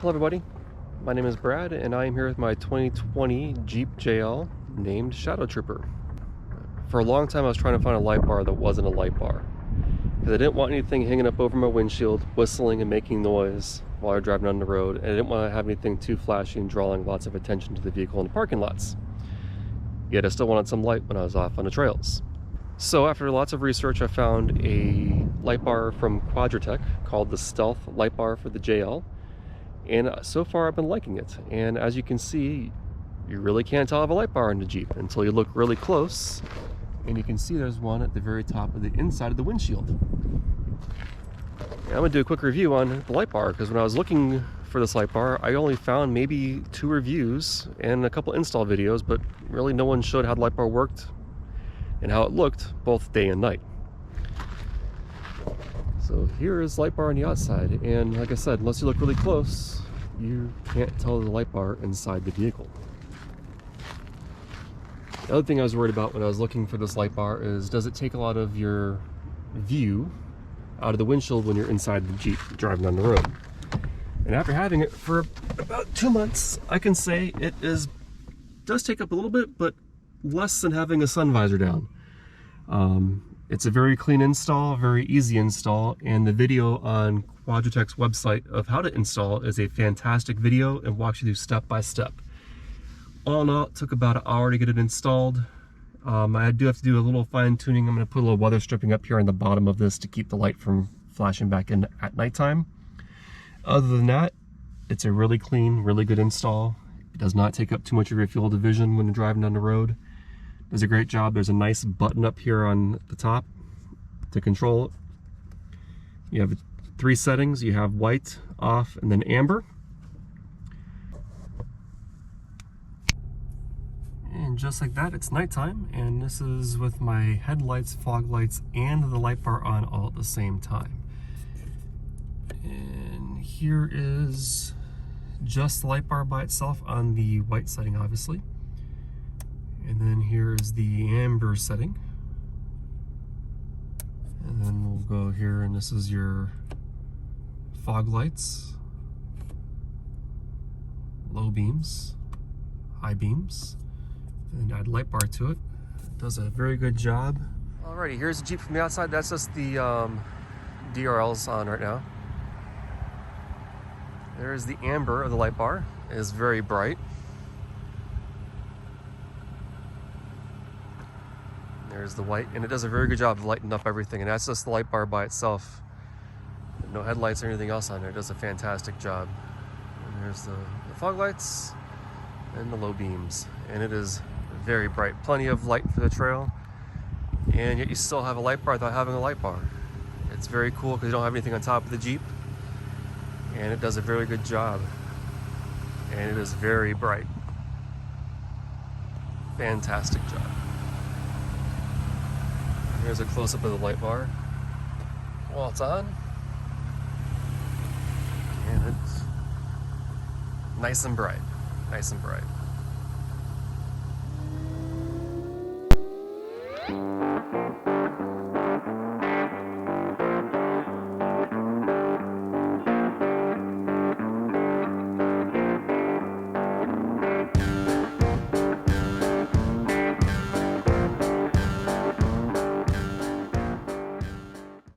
Hello everybody, my name is Brad and I am here with my 2020 Jeep JL named Shadow Trooper. For a long time I was trying to find a light bar that wasn't a light bar, because I didn't want anything hanging up over my windshield, whistling and making noise while you're driving on the road, and I didn't want to have anything too flashy and drawing lots of attention to the vehicle in the parking lots. Yet I still wanted some light when I was off on the trails. So after lots of research, I found a light bar from Quadratec called the Stealth Light Bar for the JL. And so far I've been liking it. And as you can see, you really can't tell I have a light bar in the Jeep until you look really close. And you can see there's one at the very top of the inside of the windshield. And I'm gonna do a quick review on the light bar, because when I was looking for this light bar, I only found maybe 2 reviews and a couple install videos, but really no one showed how the light bar worked and how it looked both day and night. So here is light bar on the outside, and like I said, unless you look really close, you can't tell the light bar inside the vehicle. The other thing I was worried about when I was looking for this light bar is, does it take a lot of your view out of the windshield when you're inside the Jeep driving on the road? And after having it for about 2 months, I can say it does take up a little bit, but less than having a sun visor down. It's a very clean install, very easy install, and the video on Quadratec's website of how to install is a fantastic video and walks you through step by step. All in all, it took about an hour to get it installed. I do have to do a little fine tuning. I'm going to put a little weather stripping up here on the bottom of this to keep the light from flashing back in at nighttime. Other than that, it's a really clean, really good install. It does not take up too much of your field of vision when you're driving down the road. Does a great job. There's a nice button up here on the top to control it. You have 3 settings. You have white, off, and then amber. And just like that, it's nighttime, and this is with my headlights, fog lights, and the light bar on all at the same time. And here is just the light bar by itself on the white setting, obviously. And then here is the amber setting. And then we'll go here, and this is your fog lights, low beams, high beams, and add light bar to it. It does a very good job. Alrighty, here's the Jeep from the outside. That's just the DRLs on right now. There's the amber of the light bar. It is very bright. There's the white, and it does a very good job of lighting up everything, and that's just the light bar by itself. No headlights or anything else on there. It does a fantastic job. And there's the fog lights and the low beams, and it is very bright. Plenty of light for the trail, and yet you still have a light bar without having a light bar. It's very cool because you don't have anything on top of the Jeep, and it does a very good job, and it is very bright. Fantastic job. Here's a close-up of the light bar while it's on, and it's nice and bright, nice and bright.